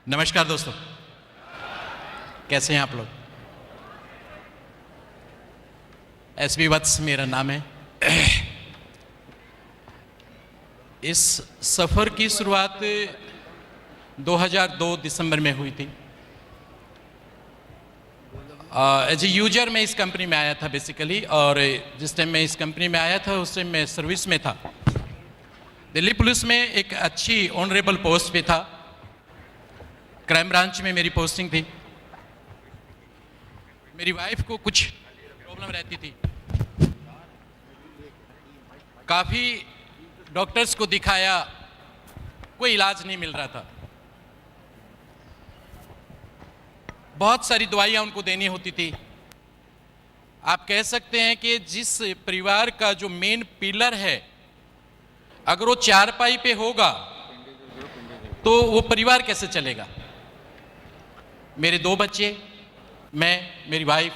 नमस्कार दोस्तों, कैसे हैं आप लोग। एसबी वत्स मेरा नाम है। इस सफ़र की शुरुआत 2002 दिसंबर में हुई थी। एज ए यूजर मैं इस कंपनी में आया था बेसिकली, और जिस टाइम मैं इस कंपनी में आया था उस टाइम मैं सर्विस में था। दिल्ली पुलिस में एक अच्छी ऑनरेबल पोस्ट पे था। क्राइम ब्रांच में मेरी पोस्टिंग थी। मेरी वाइफ को कुछ प्रॉब्लम रहती थी। काफ़ी डॉक्टर्स को दिखाया, कोई इलाज नहीं मिल रहा था। बहुत सारी दवाइयाँ उनको देनी होती थी। आप कह सकते हैं कि जिस परिवार का जो मेन पिलर है, अगर वो चारपाई पे होगा तो वो परिवार कैसे चलेगा। मेरे 2 बच्चे, मैं, मेरी वाइफ,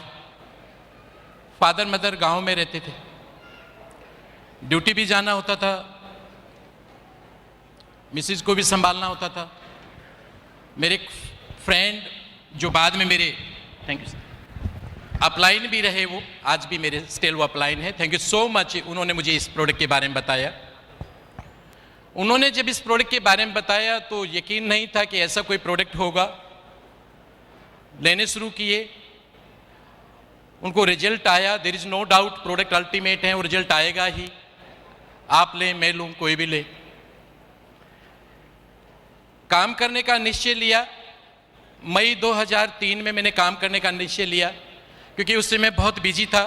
फादर मदर गांव में रहते थे। ड्यूटी भी जाना होता था, मिसेज को भी संभालना होता था। मेरे एक फ्रेंड जो बाद में मेरे थैंक यू अपलाइन भी रहे, वो आज भी मेरे स्टिल वो अपलाइन है। Thank you so much. उन्होंने मुझे इस प्रोडक्ट के बारे में बताया। उन्होंने जब इस प्रोडक्ट के बारे में बताया तो यकीन नहीं था कि ऐसा कोई प्रोडक्ट होगा। लेने शुरू किए, उनको रिजल्ट आया। There is no doubt, product ultimate है, वो रिजल्ट आएगा ही। आप लें, मैं लूं, कोई भी ले। काम करने का निश्चय लिया। मई 2003 में मैंने काम करने का निश्चय लिया, क्योंकि उससे मैं बहुत बिजी था।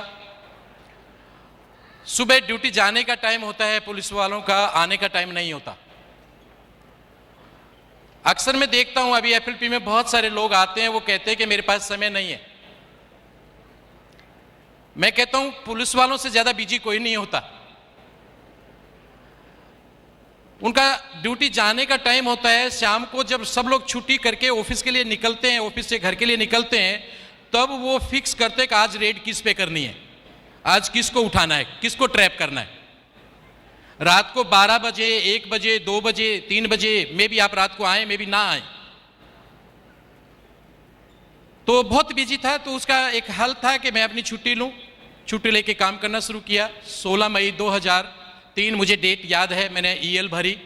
सुबह ड्यूटी जाने का टाइम होता है पुलिस वालों का, आने का टाइम नहीं होता। अक्सर मैं देखता हूं, अभी एफएलपी में बहुत सारे लोग आते हैं, वो कहते हैं कि मेरे पास समय नहीं है। मैं कहता हूं पुलिस वालों से ज्यादा बिजी कोई नहीं होता। उनका ड्यूटी जाने का टाइम होता है। शाम को जब सब लोग छुट्टी करके ऑफिस के लिए निकलते हैं, ऑफिस से घर के लिए निकलते हैं, तब वो फिक्स करते हैं कि आज रेड किस पे करनी है, आज किसको उठाना है, किसको ट्रैप करना है। रात को 12 बजे, 1 बजे, 2 बजे, 3 बजे में भी आप रात को आए, में भी ना आए। तो बहुत बिजी था। तो उसका एक हल था कि मैं अपनी छुट्टी लूं। छुट्टी लेके काम करना शुरू किया। 16 मई 2003 मुझे डेट याद है। मैंने ईएल भरी।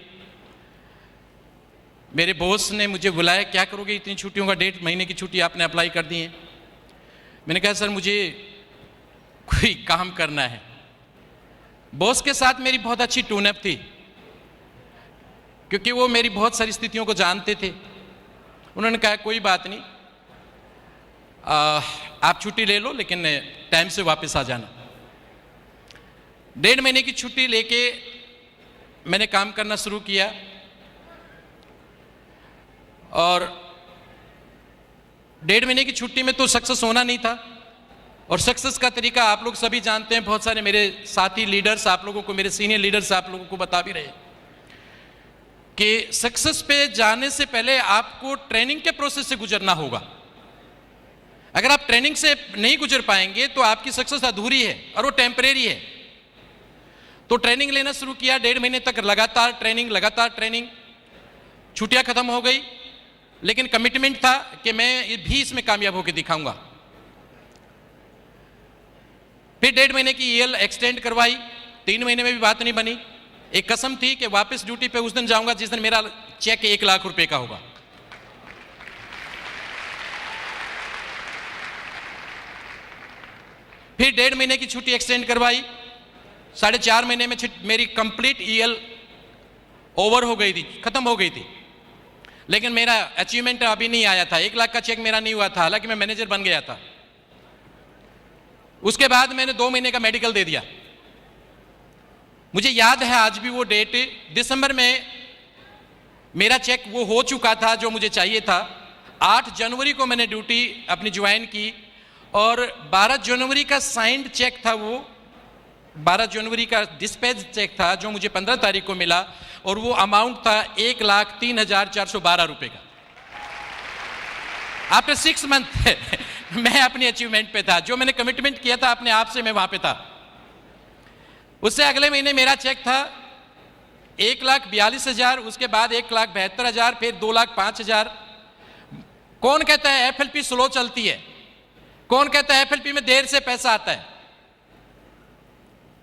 मेरे बॉस ने मुझे बुलाया, क्या करोगे इतनी छुट्टियों का, 1.5 महीने की छुट्टी आपने अप्लाई कर दी है। मैंने कहा सर मुझे कोई काम करना है। बॉस के साथ मेरी बहुत अच्छी टून अप थी, क्योंकि वो मेरी बहुत सारी स्थितियों को जानते थे। उन्होंने कहा कोई बात नहीं, आप छुट्टी ले लो, लेकिन टाइम से वापस आ जाना। 1.5 महीने की छुट्टी लेके मैंने काम करना शुरू किया। और 1.5 महीने की छुट्टी में तो सक्सेस होना नहीं था। और सक्सेस का तरीका आप लोग सभी जानते हैं। बहुत सारे मेरे साथी लीडर्स आप लोगों को, मेरे सीनियर लीडर्स आप लोगों को बता भी रहे कि सक्सेस पे जाने से पहले आपको ट्रेनिंग के प्रोसेस से गुजरना होगा। अगर आप ट्रेनिंग से नहीं गुजर पाएंगे तो आपकी सक्सेस अधूरी है और वो टेम्परेरी है। तो ट्रेनिंग लेना शुरू किया। 1.5 महीने तक लगातार ट्रेनिंग। छुट्टियां खत्म हो गई, लेकिन कमिटमेंट था कि मैं भी इसमें कामयाब होकर दिखाऊंगा। फिर 1.5 महीने की ईएल एक्सटेंड करवाई। 3 महीने में भी बात नहीं बनी। एक कसम थी कि वापस ड्यूटी पे उस दिन जाऊंगा जिस दिन मेरा चेक 1 लाख रुपए का होगा। फिर 1.5 महीने की छुट्टी एक्सटेंड करवाई। 4.5 महीने में मेरी कंप्लीट ईएल ओवर हो गई थी, खत्म हो गई थी। लेकिन मेरा अचीवमेंट अभी नहीं आया था। 1 लाख का चेक मेरा नहीं हुआ था, हालांकि मैं मैनेजर बन गया था। उसके बाद मैंने 2 महीने का मेडिकल दे दिया। मुझे याद है आज भी वो डेट। दिसंबर में मेरा चेक वो हो चुका था जो मुझे चाहिए था। 8 जनवरी को मैंने ड्यूटी अपनी ज्वाइन की, और 12 जनवरी का साइंड चेक था वो। 12 जनवरी का डिस्पैच चेक था जो मुझे 15 तारीख को मिला, और वो अमाउंट था 1,03,412 रुपए का। आफ्टर 6 मंथ मैं अपनी अचीवमेंट पे था। जो मैंने कमिटमेंट किया था अपने आप से, मैं वहां पे था। उससे अगले महीने मेरा चेक था 1,42,000, उसके बाद 1,72,000, फिर 2,05,000, कौन कहता है एफएलपी स्लो चलती है? कौन कहता है एफएलपी में देर से पैसा आता है?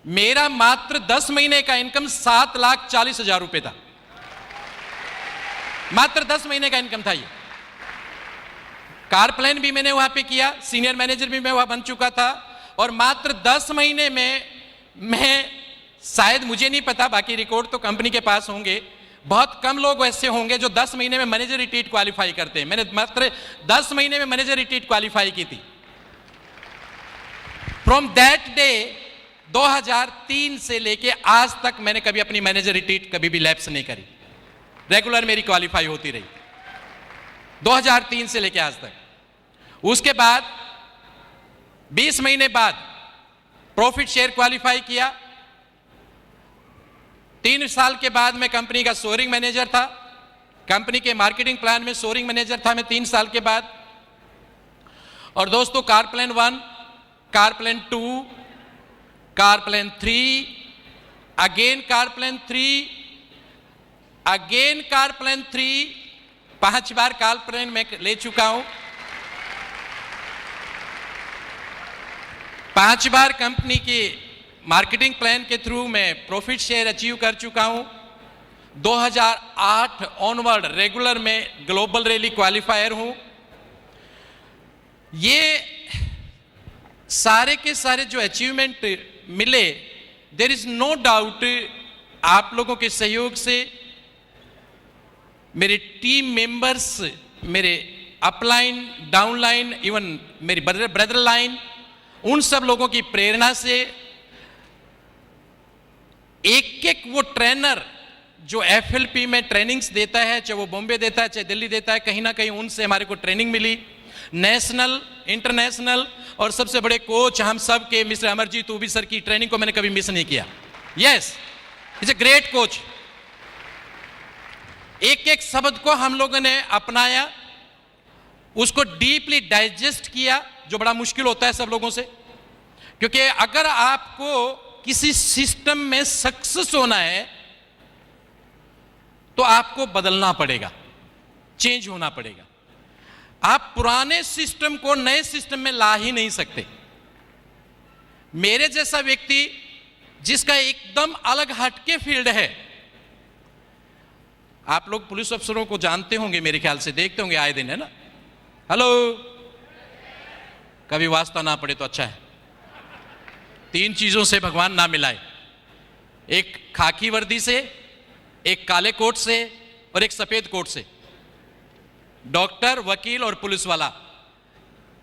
मेरा मात्र 10 महीने का इनकम 7,40,000 रुपए था। मात्र 10 महीने का इनकम था ये। कार प्लान भी मैंने वहां पे किया, सीनियर मैनेजर भी मैं वहां बन चुका था, और मात्र 10 महीने में मैं, शायद मुझे नहीं पता, बाकी रिकॉर्ड तो कंपनी के पास होंगे, बहुत कम लोग ऐसे होंगे जो 10 महीने में मैनेजर रिट्रीट क्वालिफाई करते हैं। मैंने मात्र 10 महीने में मैनेजर रिट्रीट क्वालिफाई की थी। फ्रॉम दैट डे 2003 से लेके आज तक मैंने कभी अपनी मैनेजर रिट्रीट कभी भी लैप्स नहीं करी, रेगुलर मेरी क्वालिफाई होती रही 2003 से लेके आज तक। उसके बाद 20 महीने बाद प्रॉफिट शेयर क्वालिफाई किया। 3 साल के बाद मैं कंपनी का सोरिंग मैनेजर था, कंपनी के मार्केटिंग प्लान में सोरिंग मैनेजर था मैं 3 साल के बाद। और दोस्तों, car plan 1, car plan 2, car plan 3, again car plan 3, again car plan 3, 5 बार कार प्लान मैं ले चुका हूं। 5 बार कंपनी की मार्केटिंग प्लान के थ्रू मैं प्रॉफिट शेयर अचीव कर चुका हूं। 2008 ऑनवर्ड रेगुलर में ग्लोबल रैली क्वालिफायर हूं। ये सारे के सारे जो अचीवमेंट मिले, देयर इज नो डाउट आप लोगों के सहयोग से, मेरे टीम मेंबर्स, मेरे अपलाइन, डाउनलाइन, इवन मेरी ब्रदर लाइन, उन सब लोगों की प्रेरणा से, एक एक वो ट्रेनर जो एफएलपी में ट्रेनिंग्स देता है, चाहे वो बॉम्बे देता है चाहे दिल्ली देता है, कहीं ना कहीं उनसे हमारे को ट्रेनिंग मिली, नेशनल, इंटरनेशनल, और सबसे बड़े कोच हम सब के मिस्टर अमरजीत उबी सर की ट्रेनिंग को मैंने कभी मिस नहीं किया। Yes, is a great coach. एक एक शब्द को हम लोगों ने अपनाया, उसको डीपली डाइजेस्ट किया, जो बड़ा मुश्किल होता है सब लोगों से, क्योंकि अगर आपको किसी सिस्टम में सक्सेस होना है तो आपको बदलना पड़ेगा, चेंज होना पड़ेगा। आप पुराने सिस्टम को नए सिस्टम में ला ही नहीं सकते। मेरे जैसा व्यक्ति जिसका एकदम अलग हटके फील्ड है, आप लोग पुलिस अफसरों को जानते होंगे, मेरे ख्याल से देखते होंगे आए दिन, है ना? हेलो, कभी वास्ता ना पड़े तो अच्छा है। 3 चीजों से भगवान ना मिलाए, एक खाकी वर्दी से, एक काले कोट से, और एक सफेद कोट से। डॉक्टर, वकील और पुलिस वाला,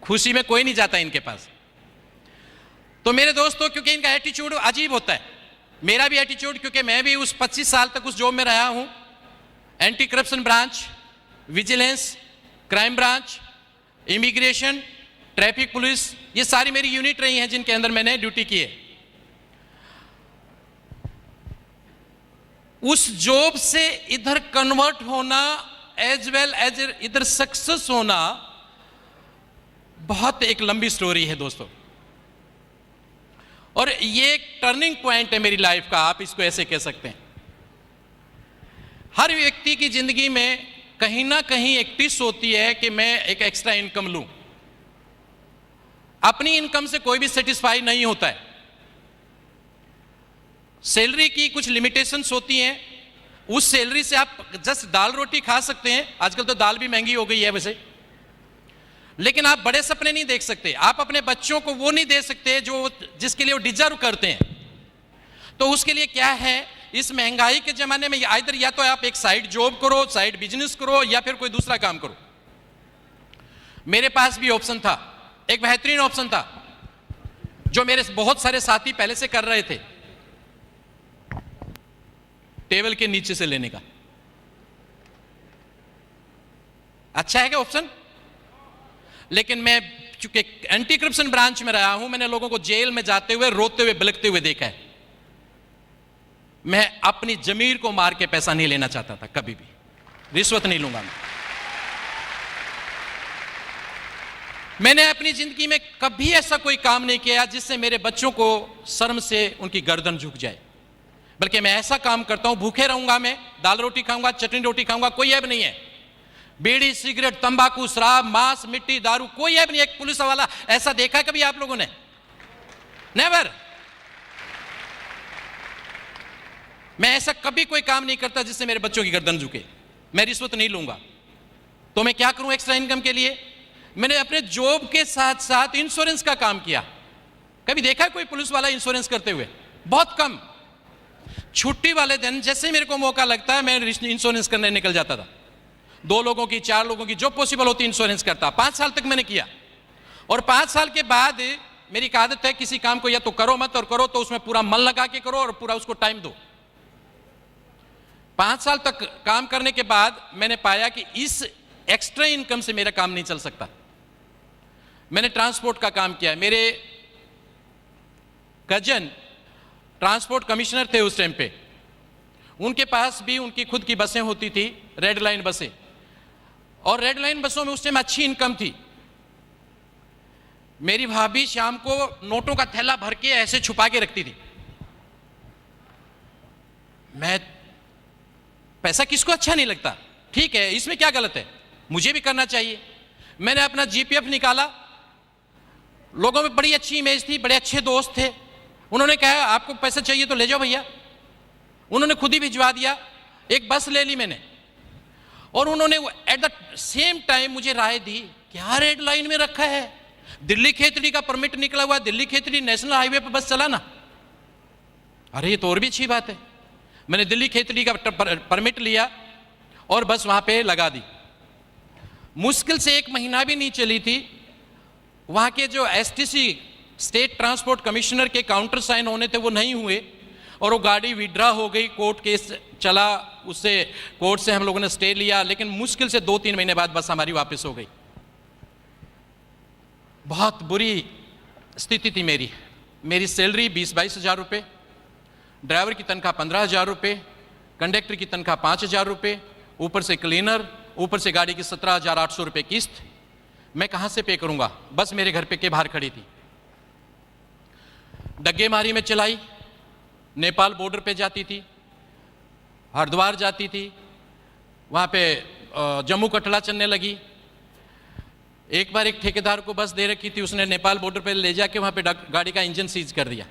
खुशी में कोई नहीं जाता इनके पास। तो मेरे दोस्तों, क्योंकि इनका एटीट्यूड अजीब होता है, मेरा भी एटीट्यूड, क्योंकि मैं भी उस 25 साल तक उस जॉब में रहा हूं। Anti corruption branch, vigilance, crime branch, immigration, traffic police, ये सारी मेरी यूनिट रही हैं जिनके अंदर मैंने ड्यूटी की है। उस जॉब से इधर कन्वर्ट होना, एज वेल एज इधर सक्सेस होना, बहुत एक लंबी स्टोरी है दोस्तों। और ये एक टर्निंग पॉइंट है मेरी लाइफ का, आप इसको ऐसे कह सकते हैं। हर व्यक्ति की जिंदगी में कहीं ना कहीं एक टिस होती है कि मैं एक एक्स्ट्रा इनकम लूं। अपनी इनकम से कोई भी सेटिस्फाई नहीं होता है। सैलरी की कुछ लिमिटेशंस होती हैं, उस सैलरी से आप जस्ट दाल रोटी खा सकते हैं। आजकल तो दाल भी महंगी हो गई है वैसे, लेकिन आप बड़े सपने नहीं देख सकते। आप अपने बच्चों को वो नहीं दे सकते जो जिसके लिए वो डिजर्व करते हैं। तो उसके लिए क्या है, इस महंगाई के जमाने में आइदर या तो आप एक साइड जॉब करो, साइड बिजनेस करो, या फिर कोई दूसरा काम करो। मेरे पास भी ऑप्शन था, एक बेहतरीन ऑप्शन था जो मेरे बहुत सारे साथी पहले से कर रहे थे, टेबल के नीचे से लेने का। अच्छा है क्या ऑप्शन? लेकिन मैं चूंकि एंटी करप्शन ब्रांच में रहा हूं, मैंने लोगों को जेल में जाते हुए, रोते हुए, बिलखते हुए देखा है। मैं अपनी जमीर को मार के पैसा नहीं लेना चाहता था, कभी भी रिश्वत नहीं लूंगा मैं। मैंने अपनी जिंदगी में कभी ऐसा कोई काम नहीं किया जिससे मेरे बच्चों को शर्म से उनकी गर्दन झुक जाए, बल्कि मैं ऐसा काम करता हूं, भूखे रहूंगा, मैं दाल रोटी खाऊंगा, चटनी रोटी खाऊंगा, कोई ऐब नहीं है। बीड़ी, सिगरेट, तंबाकू, शराब, मांस, मिट्टी, दारू, कोई है नहीं एक पुलिस वाला ऐसा देखा कभी आप लोगों ने? नेवर। मैं ऐसा कभी कोई काम नहीं करता जिससे मेरे बच्चों की गर्दन झुके। मैं रिश्वत नहीं लूंगा। तो मैं क्या करूं एक्स्ट्रा इनकम के लिए? मैंने अपने जॉब के साथ साथ इंश्योरेंस का काम किया। कभी देखा कोई पुलिस वाला इंश्योरेंस करते हुए? बहुत कम। छुट्टी वाले दिन जैसे ही मेरे को मौका लगता है मैं इंश्योरेंस करने निकल जाता था। 2 लोगों की, 4 लोगों की, जो पॉसिबल होती इंश्योरेंस करता। 5 साल तक मैंने किया। और 5 साल के बाद मेरी एक आदत है, किसी काम को या तो करो मत, और करो तो उसमें पूरा मन लगा के करो और पूरा उसको टाइम दो। 5 साल तक काम करने के बाद मैंने पाया कि इस एक्स्ट्रा इनकम से मेरा काम नहीं चल सकता। मैंने ट्रांसपोर्ट का काम किया। मेरे कजन ट्रांसपोर्ट कमिश्नर थे उस टाइम पे। उनके पास भी उनकी खुद की बसें होती थी, रेड लाइन बसें, और रेड लाइन बसों में उस टाइम अच्छी इनकम थी। मेरी भाभी शाम को नोटों का थैला भर के ऐसे छुपा के रखती थी। मैं, पैसा किसको अच्छा नहीं लगता? ठीक है, इसमें क्या गलत है? मुझे भी करना चाहिए। मैंने अपना जीपीएफ निकाला। लोगों में बड़ी अच्छी इमेज थी, बड़े अच्छे दोस्त थे। उन्होंने कहा आपको पैसा चाहिए तो ले जाओ भैया। उन्होंने खुद ही भिजवा दिया। एक बस ले ली मैंने, और उन्होंने एट द सेम टाइम मुझे राय दी, क्या रेड लाइन में रखा है? दिल्ली खेतड़ी का परमिट निकला हुआ, दिल्ली खेतड़ी नेशनल हाईवे पर बस चलाना। अरे ये तो और भी अच्छी बात है। मैंने दिल्ली खेतड़ी का परमिट लिया और बस वहां पे लगा दी। मुश्किल से 1 महीना भी नहीं चली थी, वहां के जो एसटीसी स्टेट ट्रांसपोर्ट कमिश्नर के काउंटर साइन होने थे वो नहीं हुए, और वो गाड़ी विड्रा हो गई। कोर्ट केस चला, उससे कोर्ट से हम लोगों ने स्टे लिया, लेकिन मुश्किल से 2-3 महीने बाद बस हमारी वापस हो गई। बहुत बुरी स्थिति थी मेरी। मेरी सैलरी 20-22 हज़ार रुपये, ड्राइवर की तनख्वाह 15 हज़ार रुपये, कंडक्टर की तनख्वाह 5 हज़ार रुपये, ऊपर से क्लीनर, ऊपर से गाड़ी की 17,800 रुपये किस्त। मैं कहाँ से पे करूँगा? बस मेरे घर पे के बाहर खड़ी थी। डग्गेमारी में चलाई, नेपाल बॉर्डर पे जाती थी, हरिद्वार जाती थी, वहाँ पे जम्मू कटरा चलने लगी। एक बार एक ठेकेदार को बस दे रखी थी, उसने नेपाल बॉर्डर पे ले जाके वहाँ पे गाड़ी का इंजन सीज कर दिया।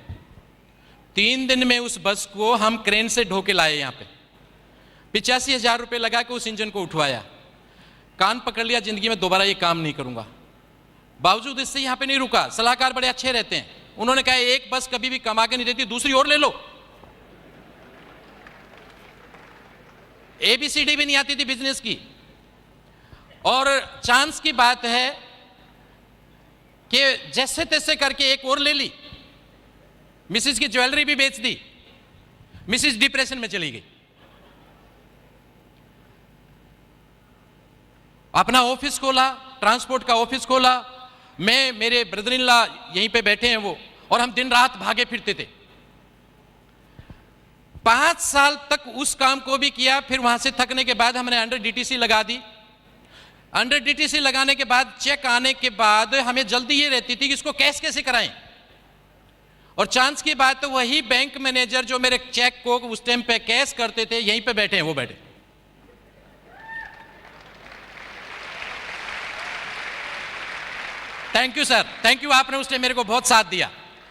3 दिन में उस बस को हम क्रेन से ढो के लाए यहाँ पे। 85 हज़ार रुपये लगा के उस इंजन को उठवाया। कान पकड़ लिया, जिंदगी में दोबारा ये काम नहीं करूँगा। बावजूद इससे यहाँ पे नहीं रुका। सलाहकार बड़े अच्छे रहते हैं। उन्होंने कहा एक बस कभी भी कमा के नहीं देती, दूसरी और ले लो। ABCD भी नहीं आती थी बिजनेस की। और चांस की बात है कि जैसे तैसे करके एक और ले ली। मिसिज की ज्वेलरी भी बेच दी। मिसिज डिप्रेशन में चली गई। अपना ऑफिस खोला, ट्रांसपोर्ट का ऑफिस खोला। मैं, मेरे ब्रदर इन लॉ यहीं पे बैठे हैं वो, और हम दिन रात भागे फिरते थे। 5 साल तक उस काम को भी किया। फिर वहां से थकने के बाद हमने अंडर DTC लगा दी। अंडर DTC लगाने के बाद, चेक आने के बाद हमें जल्दी ये रहती थी कि इसको कैश कैसे कराएं। और चांस की बात तो वही बैंक मैनेजर जो मेरे चेक को उस टाइम पे कैश करते थे, यहीं पे बैठे हैं वो बैठे। Thank you sir, thank you. आपने उस टाइम मेरे को बहुत साथ दिया,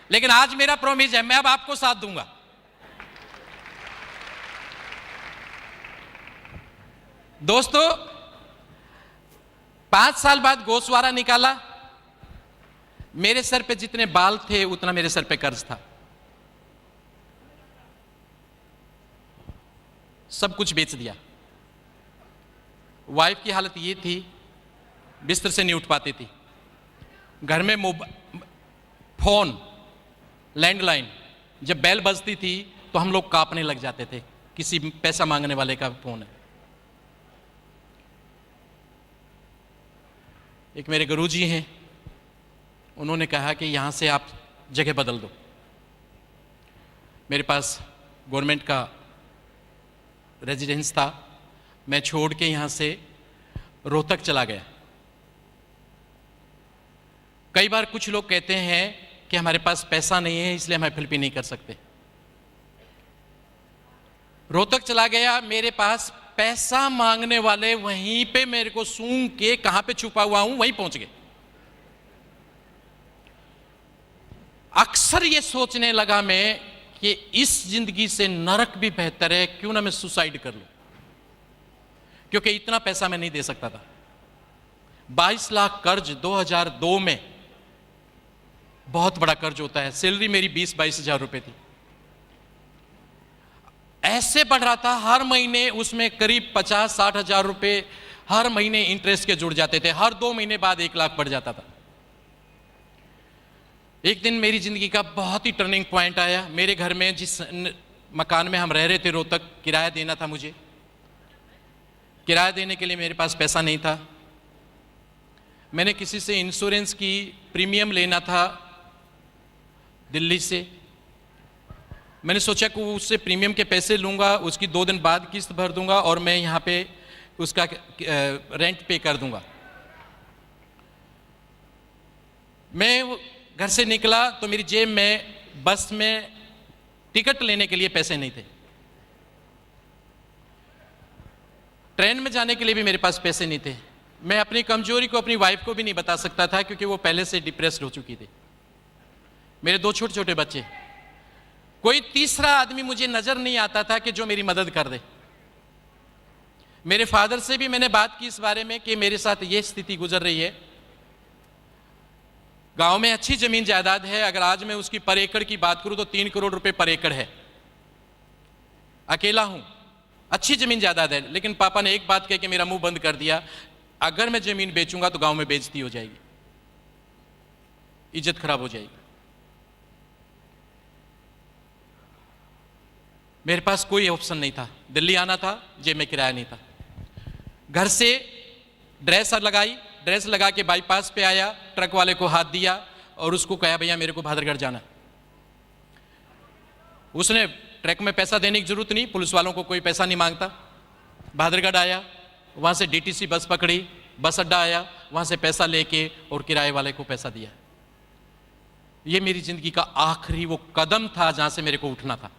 लेकिन आज मेरा प्रॉमिस है मैं अब आपको साथ दूंगा। दोस्तों, 5 साल बाद गोसवारा निकाला। मेरे सर पे जितने बाल थे उतना मेरे सर पे कर्ज था। सब कुछ बेच दिया। वाइफ की हालत ये थी, बिस्तर से नहीं उठ पाती थी। घर में फोन, लैंडलाइन, जब बेल बजती थी तो हम लोग कांपने लग जाते थे, किसी पैसा मांगने वाले का फोन है। एक मेरे गुरुजी हैं, उन्होंने कहा कि यहाँ से आप जगह बदल दो। मेरे पास गवर्नमेंट का रेजिडेंस था। मैं छोड़ के यहाँ से रोहतक चला गया। कई बार कुछ लोग कहते हैं कि हमारे पास पैसा नहीं है इसलिए हम एफएलपी नहीं कर सकते। रोहतक चला गया। मेरे पास पैसा मांगने वाले वहीं पे मेरे को सूंघ के कहां पे छुपा हुआ हूं वहीं पहुंच गए। अक्सर ये सोचने लगा मैं कि इस जिंदगी से नरक भी बेहतर है, क्यों ना मैं सुसाइड कर लूं, क्योंकि इतना पैसा मैं नहीं दे सकता था। 22 लाख कर्ज 2002 में, बहुत बड़ा कर्ज होता है। सैलरी मेरी 20-22 हजार रुपए थी। ऐसे बढ़ रहा था, हर महीने उसमें करीब 50-60 हजार रुपए हर महीने इंटरेस्ट के जुड़ जाते थे। हर 2 महीने बाद 1 लाख बढ़ जाता था। एक दिन मेरी जिंदगी का बहुत ही टर्निंग पॉइंट आया। मेरे घर में, जिस मकान में हम रह रहे थे रोहतक, किराया देना था मुझे। किराया देने के लिए मेरे पास पैसा नहीं था। मैंने किसी से इंश्योरेंस की प्रीमियम लेना था दिल्ली से। मैंने सोचा कि उससे प्रीमियम के पैसे लूँगा, उसकी 2 दिन बाद किस्त भर दूंगा और मैं यहाँ पे उसका रेंट पे कर दूंगा। मैं घर से निकला तो मेरी जेब में बस में टिकट लेने के लिए पैसे नहीं थे। ट्रेन में जाने के लिए भी मेरे पास पैसे नहीं थे। मैं अपनी कमजोरी को अपनी वाइफ को भी नहीं बता सकता था, क्योंकि वो पहले से डिप्रेस्ड हो चुकी थी। मेरे 2 छोटे छोटे बच्चे। कोई तीसरा आदमी मुझे नजर नहीं आता था कि जो मेरी मदद कर दे। मेरे फादर से भी मैंने बात की इस बारे में कि मेरे साथ ये स्थिति गुजर रही है। गांव में अच्छी जमीन जायदाद है। अगर आज मैं उसकी पर एकड़ की बात करूं तो 3 करोड़ रुपए पर एकड़ है। अकेला हूं, अच्छी जमीन जायदाद है। लेकिन पापा ने एक बात कह के मेरा मुंह बंद कर दिया, अगर मैं जमीन बेचूंगा तो गांव में बेइज्जती हो जाएगी, इज्जत खराब हो जाएगी। मेरे पास कोई ऑप्शन नहीं था। दिल्ली आना था, जेब में किराया नहीं था। घर से ड्रेस लगाई, ड्रेस लगा के बाईपास पे आया, ट्रक वाले को हाथ दिया और उसको कहा, भैया मेरे को भादरगढ़ जाना। उसने ट्रक में पैसा देने की जरूरत नहीं, पुलिस वालों को कोई पैसा नहीं मांगता। भादरगढ़ आया, वहां से डीटीसी बस पकड़ी, बस अड्डा आया, वहां से पैसा लेके और किराए वाले को पैसा दिया। ये मेरी जिंदगी का आखिरी वो कदम था जहां से मेरे को उठना था।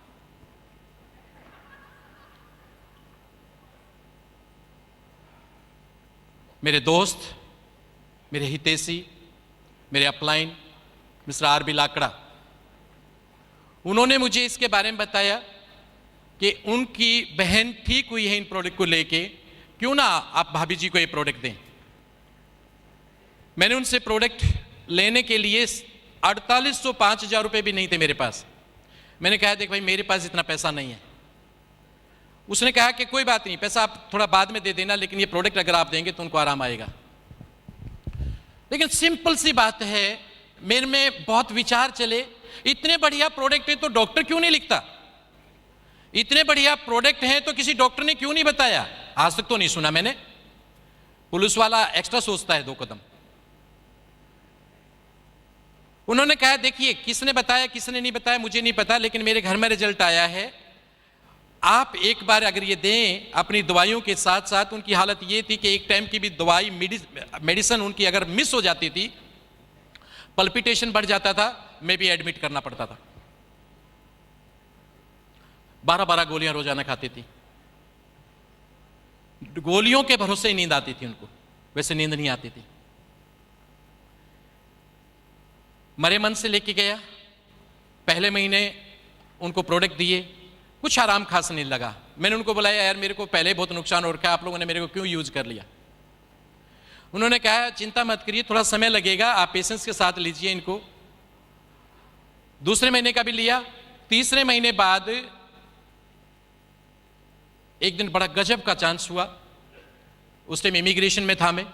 मेरे दोस्त, मेरे हितैषी, मेरे अपलाइन मिस्टर आर.बी. लाकड़ा, उन्होंने मुझे इसके बारे में बताया कि उनकी बहन ठीक हुई है इन प्रोडक्ट को लेके, क्यों ना आप भाभी जी को ये प्रोडक्ट दें। मैंने उनसे प्रोडक्ट लेने के लिए 4805 रुपए भी नहीं थे मेरे पास। मैंने कहा, देख भाई मेरे पास इतना पैसा नहीं है। उसने कहा कि कोई बात नहीं, पैसा आप थोड़ा बाद में दे देना, लेकिन ये प्रोडक्ट अगर आप देंगे तो उनको आराम आएगा। लेकिन सिंपल सी बात है, मेरे में बहुत विचार चले, इतने बढ़िया प्रोडक्ट है तो डॉक्टर क्यों नहीं लिखता? इतने बढ़िया प्रोडक्ट है तो किसी डॉक्टर ने क्यों नहीं बताया? आज तक तो नहीं सुना मैंने। पुलिस वाला एक्स्ट्रा सोचता है 2 कदम। उन्होंने कहा, देखिए किसने बताया किसने नहीं बताया मुझे नहीं पता, लेकिन मेरे घर में रिजल्ट आया है। आप एक बार अगर ये दें अपनी दवाइयों के साथ साथ, उनकी हालत ये थी कि एक टाइम की भी दवाई मेडिसिन उनकी अगर मिस हो जाती थी, पल्पिटेशन बढ़ जाता था, मैं भी एडमिट करना पड़ता था। 12-12 गोलियां रोजाना खाती थी। गोलियों के भरोसे ही नींद आती थी उनको, वैसे नींद नहीं आती थी। मरे मन से लेके गया, पहले महीने उनको प्रोडक्ट दिए, कुछ आराम खास नहीं लगा। मैंने उनको बुलाया, यार मेरे को पहले बहुत नुकसान हो रखा है, आप लोगों ने मेरे को क्यों यूज कर लिया? उन्होंने कहा, चिंता मत करिए, थोड़ा समय लगेगा, आप पेशेंस के साथ लीजिए इनको। दूसरे महीने का भी लिया। तीसरे महीने बाद एक दिन बड़ा गजब का चांस हुआ। उस टाइम इमिग्रेशन में था मैं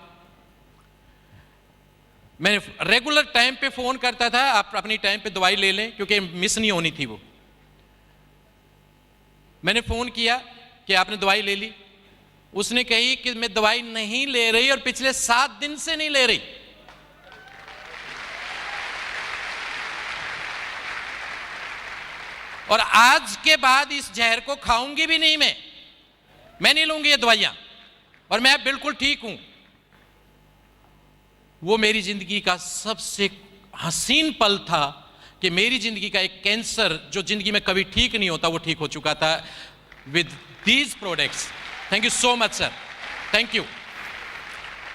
रेगुलर टाइम पे फोन करता था, आप अपनी टाइम पे दवाई ले लें, क्योंकि मिस नहीं होनी थी वो। मैंने फोन किया कि आपने दवाई ले ली। उसने कही कि मैं दवाई नहीं ले रही और पिछले 7 दिन से नहीं ले रही। और आज के बाद इस जहर को खाऊंगी भी नहीं मैं नहीं लूंगी ये दवाइयां, और मैं बिल्कुल ठीक हूं। वो मेरी जिंदगी का सबसे हसीन पल था कि मेरी जिंदगी का एक कैंसर जो जिंदगी में कभी ठीक नहीं होता वो ठीक हो चुका था with these products. Thank you so much sir, thank you.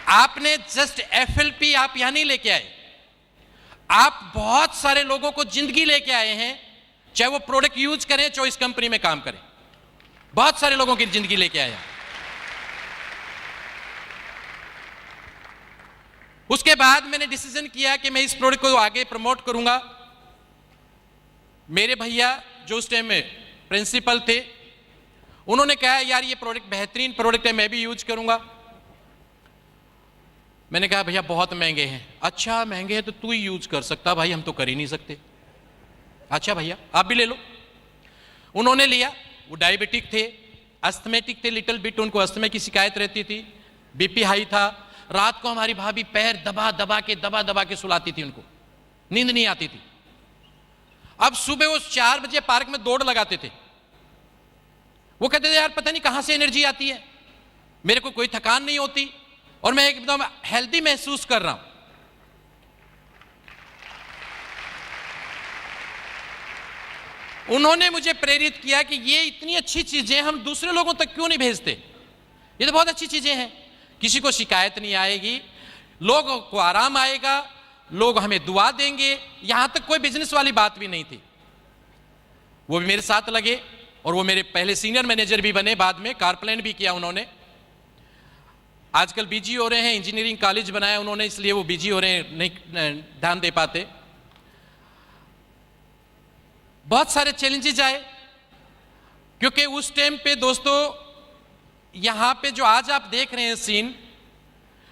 आपने जस्ट एफएलपी आप यहां नहीं लेके आए, आप बहुत सारे लोगों को जिंदगी लेके आए हैं, चाहे वो प्रोडक्ट यूज करें चाहे इस कंपनी में काम करें, बहुत सारे लोगों की जिंदगी लेके आए हैं। उसके बाद मैंने डिसीजन किया कि मैं इस प्रोडक्ट को आगे प्रमोट करूंगा। मेरे भैया जो उस टाइम में प्रिंसिपल थे, उन्होंने कहा यार ये प्रोडक्ट बेहतरीन प्रोडक्ट है, मैं भी यूज करूंगा। मैंने कहा भैया बहुत महंगे हैं। अच्छा महंगे हैं तो तू ही यूज कर सकता भाई, हम तो कर ही नहीं सकते। अच्छा भैया आप भी ले लो। उन्होंने लिया। वो डायबिटिक थे, अस्थमेटिक थे लिटिल बिट, उनको अस्थमे की शिकायत रहती थी, बीपी हाई था। रात को हमारी भाभी पैर दबा दबा के सुलाती थी, उनको नींद नहीं आती थी। अब सुबह वो 4 बजे पार्क में दौड़ लगाते थे। वो कहते थे यार पता नहीं कहां से एनर्जी आती है, मेरे को कोई थकान नहीं होती और मैं एकदम हेल्दी महसूस कर रहा हूं। उन्होंने मुझे प्रेरित किया कि ये इतनी अच्छी चीजें हम दूसरे लोगों तक क्यों नहीं भेजते, ये तो बहुत अच्छी चीजें हैं, किसी को शिकायत नहीं आएगी, लोगों को आराम आएगा, लोग हमें दुआ देंगे। यहां तक कोई बिजनेस वाली बात भी नहीं थी। वो भी मेरे साथ लगे और वो मेरे पहले सीनियर मैनेजर भी बने, बाद में कारप्लेन भी किया उन्होंने। आजकल बिजी हो रहे हैं, इंजीनियरिंग कॉलेज बनाया उन्होंने, इसलिए वो बिजी हो रहे हैं, नहीं ध्यान दे पाते। बहुत सारे चैलेंजेस आए क्योंकि उस टाइम पे दोस्तों यहां पे जो आज आप देख रहे हैं सीन,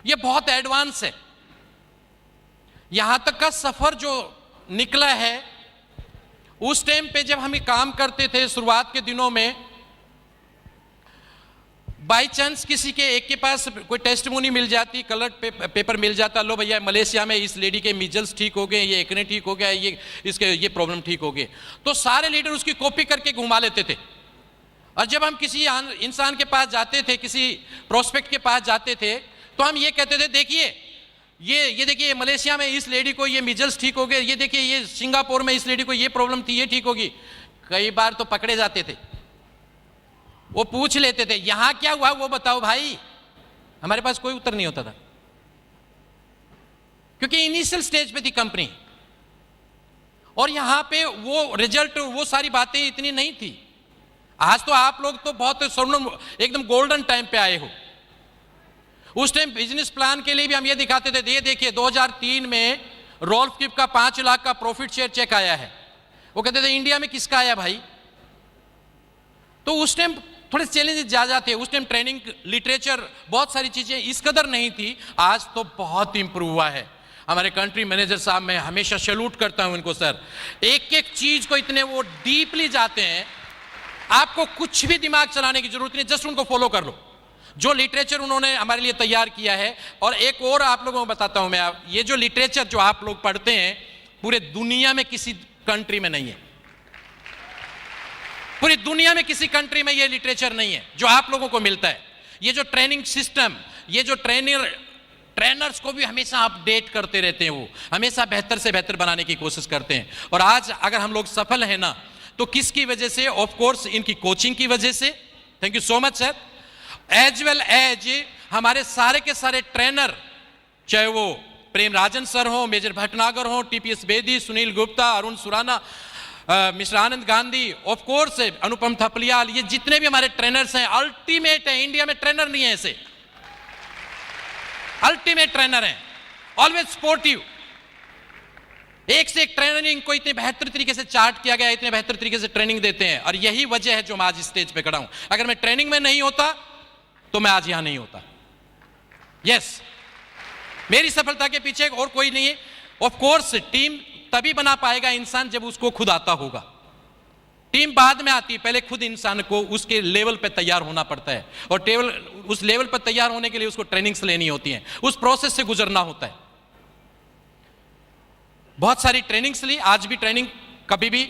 ये बहुत एडवांस है। यहां तक का सफर जो निकला है, उस टाइम पे जब हम काम करते थे शुरुआत के दिनों में, बाय चांस किसी के एक के पास कोई टेस्टिमोनी मिल जाती, कलर पेपर मिल जाता, लो भैया मलेशिया में इस लेडी के मीजल्स ठीक हो गए, ये एक्ने ठीक हो गया, ये इसके ये प्रॉब्लम ठीक हो गए, तो सारे लीडर उसकी कॉपी करके घुमा लेते थे। और जब हम किसी इंसान के पास जाते थे, किसी प्रोस्पेक्ट के पास जाते थे, तो हम ये कहते थे देखिए ये देखिए मलेशिया में इस लेडी को ये मीजल्स ठीक हो गए, ये देखिए ये सिंगापुर में इस लेडी को ये प्रॉब्लम थी, ये ठीक होगी। कई बार तो पकड़े जाते थे, वो पूछ लेते थे यहां क्या हुआ वो बताओ भाई, हमारे पास कोई उत्तर नहीं होता था क्योंकि इनिशियल स्टेज पे थी कंपनी और यहां पे वो रिजल्ट, वो सारी बातें इतनी नहीं थी। आज तो आप लोग तो बहुत स्वर्ण एकदम गोल्डन टाइम पे आए हो। उस टाइम बिजनेस प्लान के लिए भी हम ये दिखाते थे, ये देखिए 2003 में रोल्फ किप का 5 लाख का प्रॉफिट शेयर चेक आया है। वो कहते थे इंडिया में किसका आया भाई। तो उस टाइम थोड़े चैलेंजेस ज्यादा थे, उस टाइम ट्रेनिंग लिटरेचर बहुत सारी चीजें इस कदर नहीं थी। आज तो बहुत इंप्रूव हुआ है। हमारे कंट्री मैनेजर साहब, मैं हमेशा सैल्यूट करता हूं इनको सर, एक एक चीज को इतने वो डीपली जाते हैं, आपको कुछ भी दिमाग चलाने की जरूरत नहीं, जस्ट उनको फॉलो कर लो जो लिटरेचर उन्होंने हमारे लिए तैयार किया है। और एक और आप लोगों को बताता हूं मैं, ये जो लिटरेचर जो आप लोग पढ़ते हैं पूरे दुनिया में किसी कंट्री में नहीं है, पूरी दुनिया में किसी कंट्री में ये लिटरेचर नहीं है जो आप लोगों को मिलता है। ये जो ट्रेनिंग सिस्टम, ये जो ट्रेनर्स को भी हमेशा अपडेट करते रहते हैं, वो हमेशा बेहतर से बेहतर बनाने की कोशिश करते हैं। और आज अगर हम लोग सफल हैं ना, तो किसकी वजह से? ऑफ कोर्स इनकी कोचिंग की वजह से। Thank you so much sir. As well as हमारे सारे के सारे ट्रेनर, चाहे वो प्रेम राजन सर हो, मेजर भटनागर हो, TPS Bedi, Sunil Gupta, Arun Surana, mister Anand Gandhi, of course Anupam Thapliyal, ये जितने भी हमारे ट्रेनर्स हैं अल्टीमेट है। इंडिया में ट्रेनर नहीं है ऐसे, अल्टीमेट ट्रेनर हैं, ऑलवेज स्पोर्टिव। एक से एक ट्रेनिंग को इतने बेहतर तरीके से चार्ट किया गया, इतने बेहतर तरीके से ट्रेनिंग देते हैं। और यही वजह है जो मैं आज स्टेज पे खड़ा हूं। अगर मैं ट्रेनिंग में नहीं होता तो मैं आज यहां नहीं होता। यस, मेरी सफलता के पीछे और कोई नहीं है। ऑफ कोर्स टीम तभी बना पाएगा इंसान जब उसको खुद आता होगा। टीम बाद में आती है, पहले खुद इंसान को उसके लेवल पे तैयार होना पड़ता है। और उस लेवल पर तैयार होने के लिए उसको ट्रेनिंग्स लेनी होती हैं, उस प्रोसेस से गुजरना होता है। बहुत सारी ट्रेनिंग्स ली, आज भी ट्रेनिंग कभी भी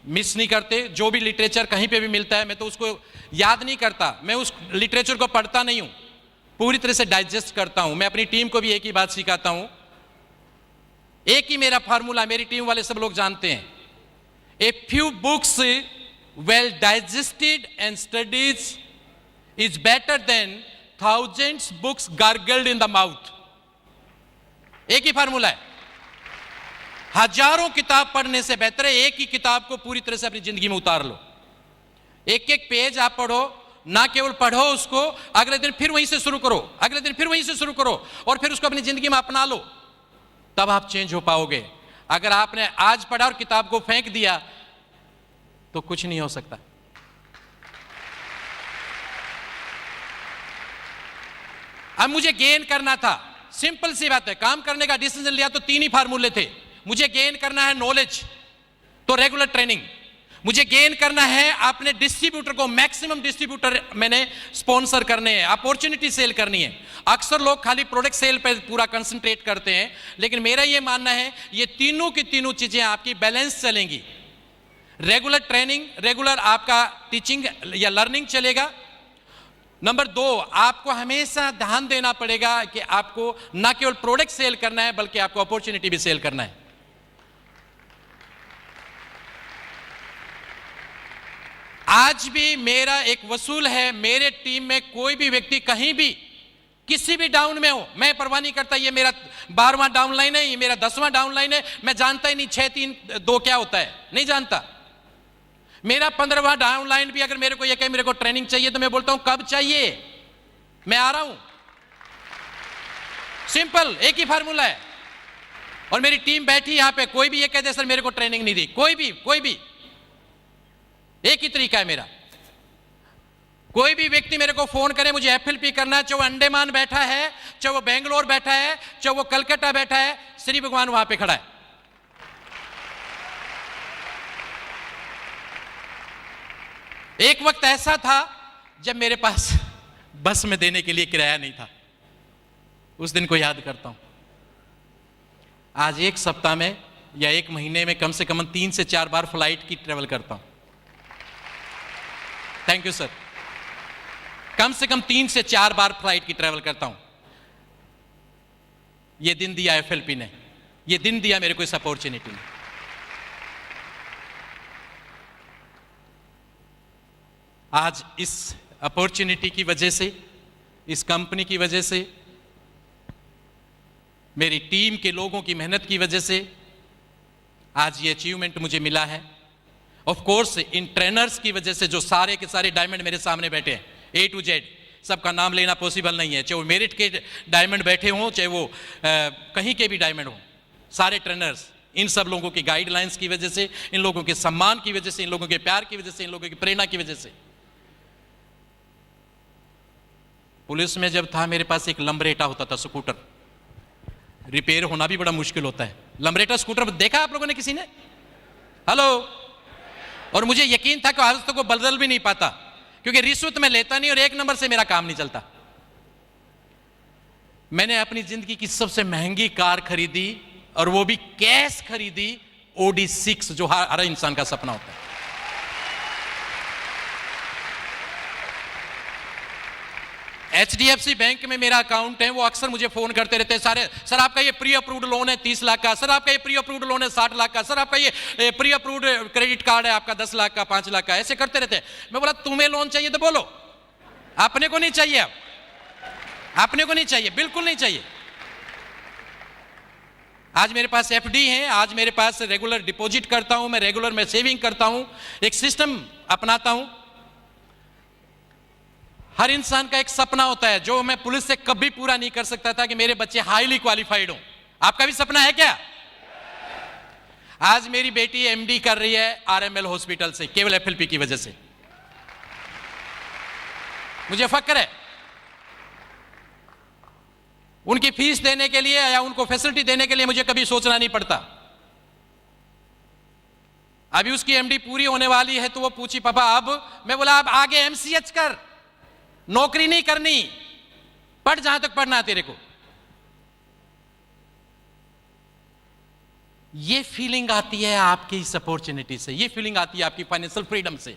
मिस नहीं करते। जो भी लिटरेचर कहीं पे भी मिलता है, मैं तो उसको याद नहीं करता, मैं उस लिटरेचर को पढ़ता नहीं हूं, पूरी तरह से डाइजेस्ट करता हूं। मैं अपनी टीम को भी एक ही बात सिखाता हूं, एक ही मेरा फार्मूला, मेरी टीम वाले सब लोग जानते हैं। A few books well digested and studies is better than thousands books gargled in the mouth. एक ही फार्मूला है, हजारों किताब पढ़ने से बेहतर है एक ही किताब को पूरी तरह से अपनी जिंदगी में उतार लो। एक एक पेज आप पढ़ो, ना केवल पढ़ो उसको, अगले दिन फिर वहीं से शुरू करो, अगले दिन फिर वहीं से शुरू करो, और फिर उसको अपनी जिंदगी में अपना लो, तब आप चेंज हो पाओगे। अगर आपने आज पढ़ा और किताब को फेंक दिया तो कुछ नहीं हो सकता। अब मुझे गेन करना था, सिंपल सी बात है, काम करने का डिसीजन लिया तो तीन ही फार्मूले थे। मुझे गेन करना है नॉलेज, तो रेगुलर ट्रेनिंग। मुझे गेन करना है अपने डिस्ट्रीब्यूटर को, मैक्सिमम डिस्ट्रीब्यूटर मैंने स्पॉन्सर करने हैं, अपॉर्चुनिटी सेल करनी है। अक्सर लोग खाली प्रोडक्ट सेल पे पूरा कंसंट्रेट करते हैं, लेकिन मेरा ये मानना है ये तीनों की तीनों चीजें आपकी बैलेंस चलेंगी। रेगुलर ट्रेनिंग, रेगुलर आपका टीचिंग या लर्निंग चलेगा। नंबर 2, आपको हमेशा ध्यान देना पड़ेगा कि आपको ना केवल प्रोडक्ट सेल करना है बल्कि आपको अपॉर्चुनिटी भी सेल करना है। आज भी मेरा एक वसूल है, मेरे टीम में कोई भी व्यक्ति कहीं भी किसी भी डाउन में हो, मैं परवाह नहीं करता ये मेरा 12वां डाउन लाइन है, ये मेरा 10वां डाउन लाइन है, मैं जानता ही नहीं 6 3 2 क्या होता है, नहीं जानता। मेरा 15वां डाउन लाइन भी अगर मेरे को ये कहे मेरे को ट्रेनिंग चाहिए तो मैं बोलता हूं कब चाहिए, मैं आ रहा हूं। सिंपल, एक ही फार्मूला है। और मेरी टीम बैठी यहां पे, कोई भी ये कहते सर मेरे को ट्रेनिंग नहीं दी, कोई भी, एक ही तरीका है मेरा। कोई भी व्यक्ति मेरे को फोन करे मुझे एफएलपी करना है, चाहे वो अंडमान बैठा है, चाहे वो बेंगलोर बैठा है, चाहे वो कलकत्ता बैठा है, श्री भगवान वहां पे खड़ा है। एक वक्त ऐसा था जब मेरे पास बस में देने के लिए किराया नहीं था, उस दिन को याद करता हूं। आज एक सप्ताह में या एक महीने में कम से कम 3 से 4 बार फ्लाइट की ट्रेवल करता हूं। Thank you sir. कम से कम 3 से 4 बार फ्लाइट की ट्रेवल करता हूं। यह दिन दिया एफएलपी ने, यह दिन दिया मेरे को इस अपॉर्चुनिटी ने। आज इस अपॉर्चुनिटी की वजह से, इस कंपनी की वजह से, मेरी टीम के लोगों की मेहनत की वजह से आज ये अचीवमेंट मुझे मिला है। ऑफ कोर्स इन ट्रेनर्स की वजह से, जो सारे के सारे डायमंड मेरे सामने बैठे हैं, A to Z, सबका नाम लेना पॉसिबल नहीं है, चाहे वो मेरिट के डायमंड बैठे हों, चाहे वो कहीं के भी डायमंड हों, सारे ट्रेनर्स, इन सब लोगों की गाइडलाइंस की वजह से, इन लोगों के सम्मान की वजह से, इन लोगों के प्यार की वजह से, इन लोगों की प्रेरणा की वजह से। पुलिस में जब था मेरे पास एक लंबरेटा होता था, स्कूटर, रिपेयर होना भी बड़ा मुश्किल होता है। लंबरेटा स्कूटर देखा आप लोगों ने किसी ने? हेलो। और मुझे यकीन था कि आज तक वो बदल भी नहीं पाता, क्योंकि रिश्वत में लेता नहीं और 1 नंबर से मेरा काम नहीं चलता। मैंने अपनी जिंदगी की सबसे महंगी कार खरीदी, और वो भी कैश खरीदी, Audi 6, जो हर इंसान का सपना होता है। HDFC बैंक में मेरा अकाउंट है, वो अक्सर मुझे फोन करते रहते हैं, सारे सर आपका ये प्री अप्रूव्ड लोन है 30 लाख का, सर आपका ये प्री अप्रूव्ड लोन है 60 लाख का, सर आपका ये प्री अप्रूव्ड क्रेडिट कार्ड है आपका 10 लाख का, 5 लाख का, ऐसे करते रहते हैं। मैं बोला तुम्हें लोन चाहिए तो बोलो, अपने को नहीं चाहिए, अपने को नहीं चाहिए, बिल्कुल नहीं चाहिए। आज मेरे पास FD है, आज मेरे पास रेगुलर डिपॉजिट करता हूं मैं, रेगुलर मैं सेविंग करता हूं, एक सिस्टम अपनाता हूं। हर इंसान का एक सपना होता है जो मैं पुलिस से कभी पूरा नहीं कर सकता था, कि मेरे बच्चे हाईली क्वालिफाइड हों। आपका भी सपना है क्या? आज मेरी बेटी MD कर रही है RML हॉस्पिटल से, केवल FLP की वजह से। मुझे फक्र है। उनकी फीस देने के लिए या उनको फैसिलिटी देने के लिए मुझे कभी सोचना नहीं पड़ता। अभी उसकी MD पूरी होने वाली है तो वो पूछी पापा अब? मैं बोला अब आगे MCH कर, नौकरी नहीं करनी, पढ़ जहां तक पढ़ना है तेरे को। ये फीलिंग आती है आपकी इस अपॉर्चुनिटी से, ये फीलिंग आती है आपकी फाइनेंशियल फ्रीडम से।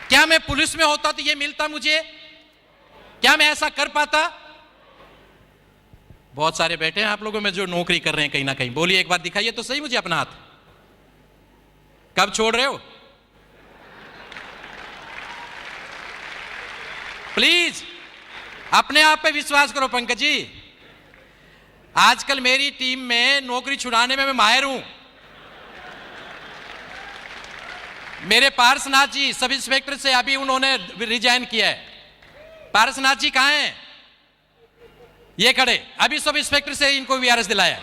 क्या मैं पुलिस में होता तो ये मिलता मुझे? क्या मैं ऐसा कर पाता? बहुत सारे बैठे हैं आप लोगों में जो नौकरी कर रहे हैं कहीं ना कहीं। बोलिए एक बार, दिखाइए तो सही मुझे अपना हाथ। कब छोड़ रहे हो? प्लीज अपने आप पे विश्वास करो पंकज जी। आजकल मेरी टीम में नौकरी छुड़ाने में मैं माहिर हूं। मेरे पारसनाथ जी सब इंस्पेक्टर से अभी उन्होंने रिजाइन किया है। पारसनाथ जी कहां हैं? ये खड़े। अभी सब इंस्पेक्टर से इनको वीआरएस दिलाया।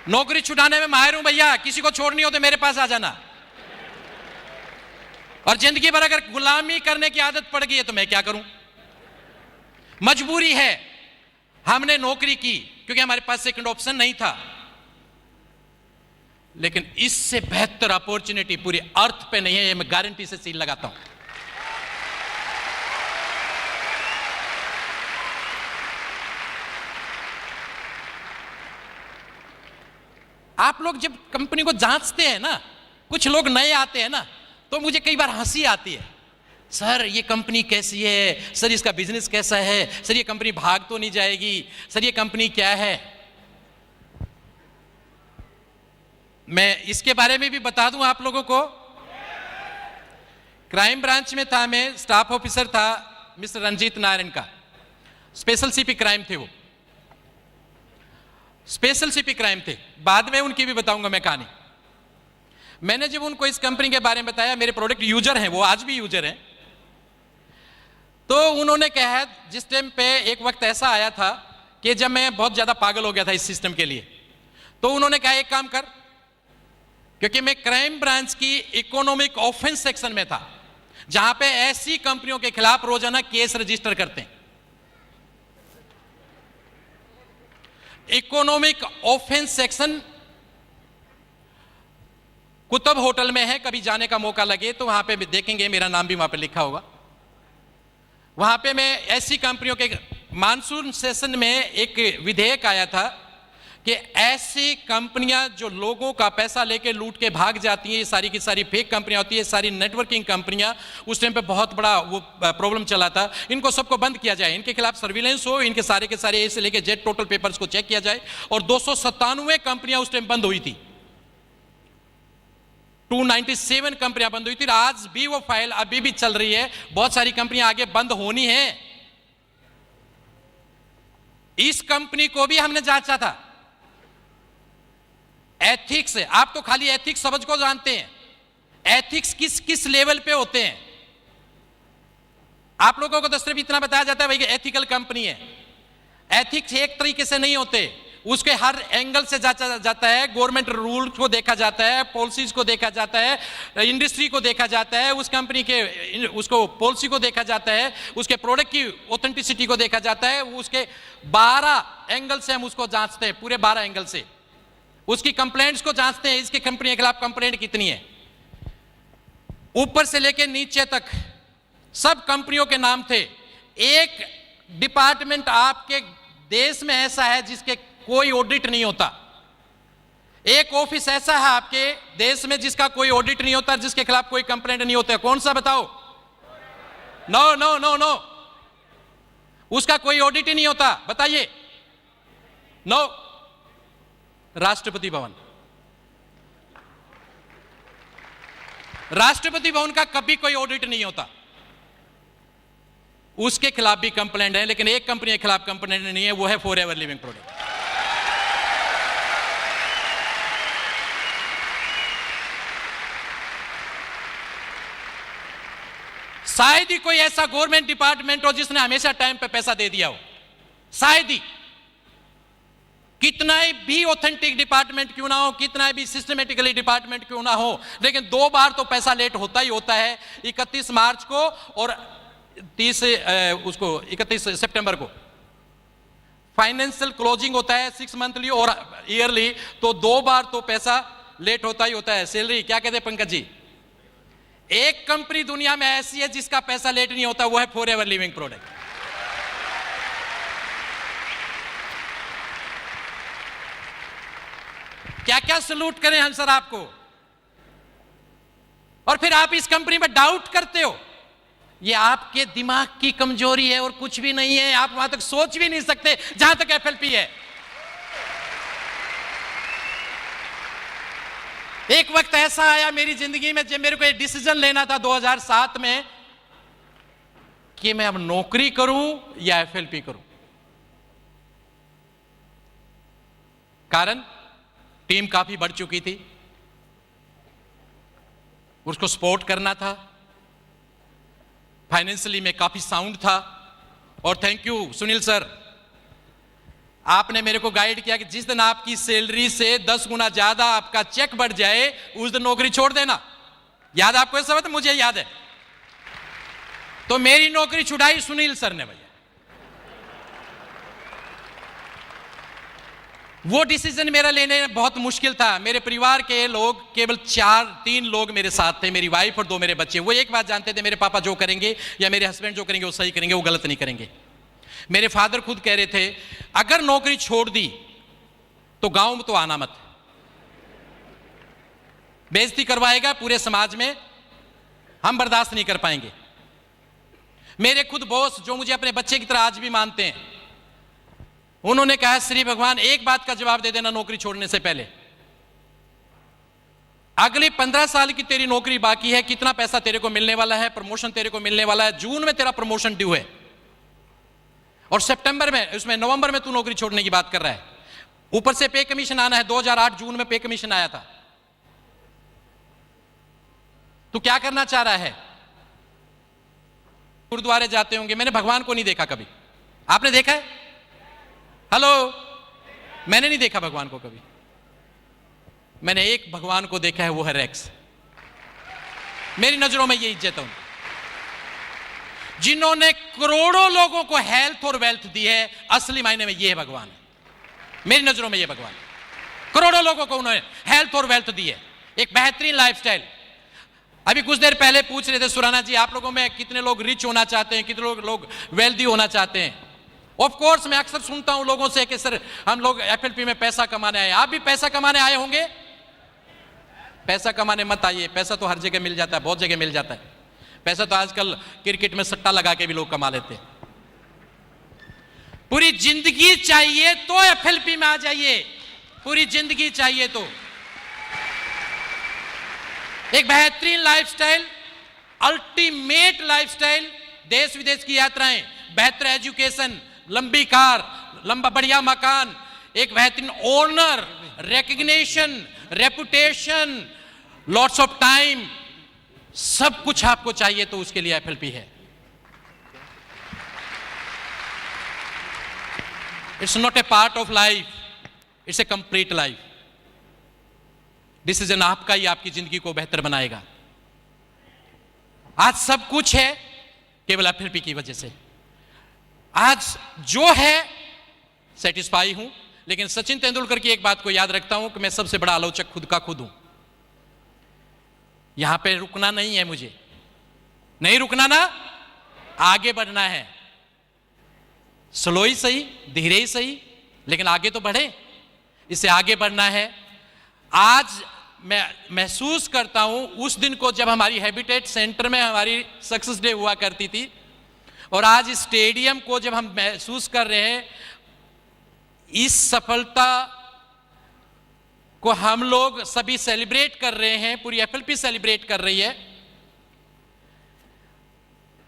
नौकरी छुड़ाने में माहिर हूं भैया, किसी को छोड़नी हो तो मेरे पास आ जाना। और जिंदगी भर अगर गुलामी करने की आदत पड़ गई है तो मैं क्या करूं? मजबूरी है। हमने नौकरी की क्योंकि हमारे पास सेकंड ऑप्शन नहीं था, लेकिन इससे बेहतर अपॉर्चुनिटी पूरी अर्थ पे नहीं है, ये मैं गारंटी से सील लगाता हूं। आप लोग जब कंपनी को जांचते हैं ना, कुछ लोग नए आते हैं ना, तो मुझे कई बार हंसी आती है। सर ये कंपनी कैसी है, सर इसका बिजनेस कैसा है, सर ये कंपनी भाग तो नहीं जाएगी, सर ये कंपनी क्या है। मैं इसके बारे में भी बता दूं आप लोगों को। क्राइम ब्रांच में था, मैं स्टाफ ऑफिसर था मिस्टर रंजीत नारायण का। स्पेशल सीपी क्राइम थे वो, स्पेशल सीपी क्राइम थे। बाद में उनकी भी बताऊंगा मैं कहानी। मैंने जब उनको इस कंपनी के बारे में बताया, मेरे प्रोडक्ट यूजर हैं वो, आज भी यूजर हैं, तो उन्होंने कहा, जिस टाइम पे एक वक्त ऐसा आया था कि जब मैं बहुत ज्यादा पागल हो गया था इस सिस्टम के लिए, तो उन्होंने कहा एक काम कर, क्योंकि मैं क्राइम ब्रांच की इकोनॉमिक ऑफेंस सेक्शन में था, जहां पे ऐसी कंपनियों के खिलाफ रोजाना केस रजिस्टर करते हैं। Economic offence section Qutub hotel में है, कभी जाने का मौका लगे तो वहां पे भी देखेंगे, मेरा नाम भी वहां पे लिखा होगा। वहां पे मैं ऐसी कंपनियों के मानसून सेशन में एक विधेयक आया था कि ऐसी कंपनियां जो लोगों का पैसा लेके लूट के भाग जाती हैं, ये सारी की सारी फेक कंपनियां होती है, सारी नेटवर्किंग कंपनियां, उस टाइम पे बहुत बड़ा वो प्रॉब्लम चला था, इनको सबको बंद किया जाए, इनके खिलाफ सर्विलेंस हो, इनके सारे के सारे ए से लेके जेड टोटल पेपर्स को चेक किया जाए। और 297 कंपनियां उस टाइम बंद हुई थी, 297 कंपनियां बंद हुई थी। आज भी वो फाइल अभी भी चल रही है, बहुत सारी कंपनियां आगे बंद होनी है। इस कंपनी को भी हमने जांचा था। एथिक्स, आप तो खाली एथिक्स समझ को जानते हैं, एथिक्स किस किस लेवल पे होते हैं। आप लोगों को तो सिर्फ इतना बताया जाता है भाई कि एथिकल कंपनी है। एथिक्स एक तरीके से नहीं होते, उसके हर एंगल से जांचा जाता है। गवर्नमेंट रूल को देखा जाता है, पॉलिसीज को देखा जाता है, इंडस्ट्री को देखा जाता है, उस कंपनी के उसको पॉलिसी को देखा जाता है, उसके प्रोडक्ट की ऑथेंटिसिटी को देखा जाता है। उसके 12 एंगल से हम उसको जांचते हैं, पूरे 12 एंगल से उसकी कंप्लेंट्स को जांचते हैं। इसकी कंपनी के खिलाफ कंप्लेंट कितनी है, ऊपर से लेकर नीचे तक सब कंपनियों के नाम थे। एक डिपार्टमेंट आपके देश में ऐसा है जिसके कोई ऑडिट नहीं होता। एक ऑफिस ऐसा है आपके देश में जिसका कोई ऑडिट नहीं होता, जिसके खिलाफ कोई कंप्लेंट नहीं होता। कौन सा बताओ? नो नो नो नो, उसका कोई ऑडिट ही नहीं होता। बताइए। नो, राष्ट्रपति भवन। राष्ट्रपति भवन का कभी कोई ऑडिट नहीं होता, उसके खिलाफ भी कंप्लेंट है। लेकिन एक कंपनी के खिलाफ कंप्लेंट नहीं है, वो है फॉरएवर लिविंग प्रोडक्ट। शायद ही कोई ऐसा गवर्नमेंट डिपार्टमेंट हो जिसने हमेशा टाइम पे पैसा दे दिया हो, शायद ही। कितना भी ऑथेंटिक डिपार्टमेंट क्यों ना हो, कितना भी सिस्टमेटिकली डिपार्टमेंट क्यों ना हो, लेकिन 2 बार तो पैसा लेट होता ही होता है। 31 मार्च को और 31 सितंबर को फाइनेंशियल क्लोजिंग होता है, 6 मंथली और ईयरली, तो 2 बार तो पैसा लेट होता ही होता है। सैलरी क्या कहते हैं पंकज जी? एक कंपनी दुनिया में ऐसी है जिसका पैसा लेट नहीं होता, वो है फॉरएवर लिविंग प्रोडक्ट। क्या क्या सलूट करें हम सर आपको, और फिर आप इस कंपनी में डाउट करते हो। ये आपके दिमाग की कमजोरी है और कुछ भी नहीं है। आप वहां तक सोच भी नहीं सकते जहां तक एफएलपी है। एक वक्त ऐसा आया मेरी जिंदगी में जब मेरे को एक डिसीजन लेना था 2007 में कि मैं अब नौकरी करूं या एफएलपी करूं। कारण टीम काफी बढ़ चुकी थी, उसको सपोर्ट करना था, फाइनेंशियली में काफी साउंड था। और थैंक यू सुनील सर, आपने मेरे को गाइड किया कि जिस दिन आपकी सैलरी से 10 गुना ज्यादा आपका चेक बढ़ जाए उस दिन नौकरी छोड़ देना। याद आपको ऐसा बात? मुझे याद है। तो मेरी नौकरी छुड़ाई सुनील सर ने भैया। वो डिसीजन मेरा लेने में बहुत मुश्किल था। मेरे परिवार के लोग केवल 3 लोग मेरे साथ थे, मेरी वाइफ और 2 मेरे बच्चे। वो एक बात जानते थे, मेरे पापा जो करेंगे या मेरे हस्बैंड जो करेंगे वो सही करेंगे, वो गलत नहीं करेंगे। मेरे फादर खुद कह रहे थे अगर नौकरी छोड़ दी तो गांव में तो आना मत, बेइज्जती करवाएगा पूरे समाज में, हम बर्दाश्त नहीं कर पाएंगे। मेरे खुद बॉस जो मुझे अपने बच्चे की तरह आज भी मानते हैं, उन्होंने कहा श्री भगवान एक बात का जवाब दे देना नौकरी छोड़ने से पहले, अगली 15 साल की तेरी नौकरी बाकी है, कितना पैसा तेरे को मिलने वाला है, प्रमोशन तेरे को मिलने वाला है, जून में तेरा प्रमोशन ड्यू है और सितंबर में उसमें नवंबर में तू नौकरी छोड़ने की बात कर रहा है। ऊपर से पे कमीशन आना है, 2008 जून में पे कमीशन आया था। तू क्या करना चाह रहा है? गुरुद्वारे जाते होंगे, मैंने भगवान को नहीं देखा कभी, आपने देखा है? हेलो, मैंने नहीं देखा भगवान को कभी। मैंने एक भगवान को देखा है, वो है रेक्स। मेरी नजरों में ये इज्जत है उनकी, जिन्होंने करोड़ों लोगों को हेल्थ और वेल्थ दी है। असली मायने में ये है भगवान, मेरी नजरों में ये भगवान। करोड़ों लोगों को उन्होंने हेल्थ और वेल्थ दी है, एक बेहतरीन लाइफस्टाइल। अभी कुछ देर पहले पूछ रहे थे सुराना जी, आप लोगों में कितने लोग रिच होना चाहते हैं, कितने लोग वेल्दी होना चाहते हैं? ऑफ कोर्स मैं अक्सर सुनता हूं लोगों से कि सर हम लोग एफएलपी में पैसा कमाने आए। आप भी पैसा कमाने आए होंगे? पैसा कमाने मत आइए, पैसा तो हर जगह मिल जाता है, बहुत जगह मिल जाता है। पैसा तो आजकल क्रिकेट में सट्टा लगा के भी लोग कमा लेते हैं। पूरी जिंदगी चाहिए तो एफएलपी में आ जाइए, पूरी जिंदगी चाहिए तो। एक बेहतरीन लाइफस्टाइल, अल्टीमेट लाइफस्टाइल, देश विदेश की यात्राएं, बेहतर एजुकेशन, लंबी कार, लंबा बढ़िया मकान, एक बेहतरीन owner, recognition, reputation, lots of time, सब कुछ आपको चाहिए तो उसके लिए एफएलपी है। It's not a part of life, it's a complete life. Decision आपका ही आपकी जिंदगी को बेहतर बनाएगा। आज सब कुछ है केवल एफएलपी की वजह से। आज जो है सेटिस्फाई हूं, लेकिन सचिन तेंदुलकर की एक बात को याद रखता हूं कि मैं सबसे बड़ा आलोचक खुद का खुद हूं। यहां पे रुकना नहीं है, मुझे नहीं रुकना ना, आगे बढ़ना है। स्लो ही सही, धीरे ही सही, लेकिन आगे तो बढ़े, इससे आगे बढ़ना है। आज मैं महसूस करता हूं उस दिन को जब हमारी हैबिटेट सेंटर में हमारी सक्सेस डे हुआ करती थी, और आज इस स्टेडियम को जब हम महसूस कर रहे हैं, इस सफलता को हम लोग सभी सेलिब्रेट कर रहे हैं, पूरी एफएलपी सेलिब्रेट कर रही है।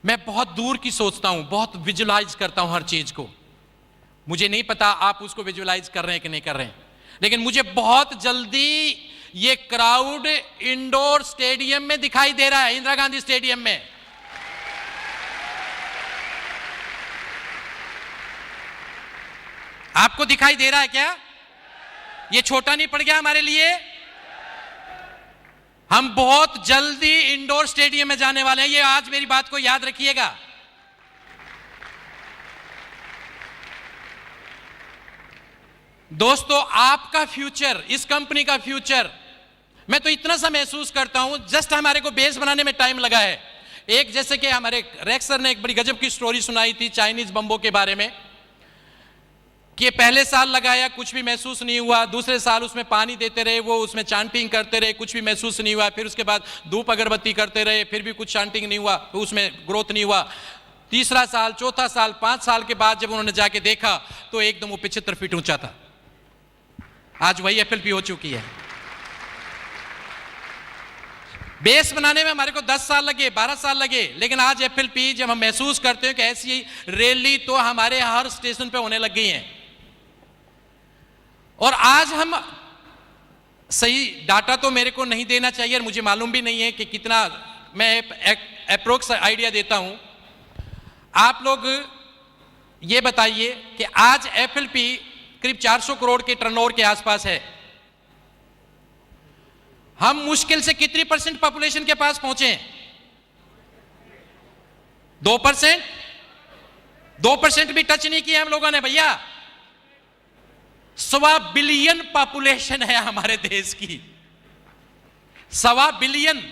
मैं बहुत दूर की सोचता हूं, बहुत विजुलाइज करता हूं हर चीज को। मुझे नहीं पता आप उसको विजुलाइज कर रहे हैं कि नहीं कर रहे हैं, लेकिन मुझे बहुत जल्दी ये क्राउड इंडोर स्टेडियम में दिखाई दे रहा है, इंदिरा गांधी स्टेडियम में। आपको दिखाई दे रहा है क्या? ये छोटा नहीं पड़ गया हमारे लिए? हम बहुत जल्दी इंडोर स्टेडियम में जाने वाले हैं, ये आज मेरी बात को याद रखिएगा। दोस्तों, आपका फ्यूचर, इस कंपनी का फ्यूचर, मैं तो इतना सा महसूस करता हूं, जस्ट हमारे को बेस बनाने में टाइम लगा है। एक जैसे कि हमारे रेक्स सर ने एक बड़ी गजब की स्टोरी सुनाई थी चाइनीज बम्बों के बारे में, कि पहले साल लगाया कुछ भी महसूस नहीं हुआ, दूसरे साल उसमें पानी देते रहे, वो उसमें चांटिंग करते रहे, कुछ भी महसूस नहीं हुआ, फिर उसके बाद धूप अगरबत्ती करते रहे, फिर भी कुछ चांटिंग नहीं हुआ, तो उसमें ग्रोथ नहीं हुआ। तीसरा साल, चौथा साल, 5 साल के बाद जब उन्होंने जाके देखा तो एकदम वो 75 फीट ऊंचा था। आज वही एफएलपी हो चुकी है। बेस बनाने में हमारे को 10 साल लगे, 12 साल लगे, लेकिन आज FLP जब हम महसूस करते हैं कि ऐसी रैली तो हमारे हर स्टेशन पे होने लग गई है। और आज हम, सही डाटा तो मेरे को नहीं देना चाहिए और मुझे मालूम भी नहीं है कि कितना, मैं अप्रोक्स आइडिया देता हूं। आप लोग ये बताइए कि आज FLP करीब 400 करोड़ के टर्नओवर के आसपास है। हम मुश्किल से कितनी % पॉपुलेशन के पास पहुंचे? 2%? 2% भी टच नहीं किया हम लोगों ने भैया। 1.25 बिलियन पॉपुलेशन है हमारे देश की, 1.25 बिलियन।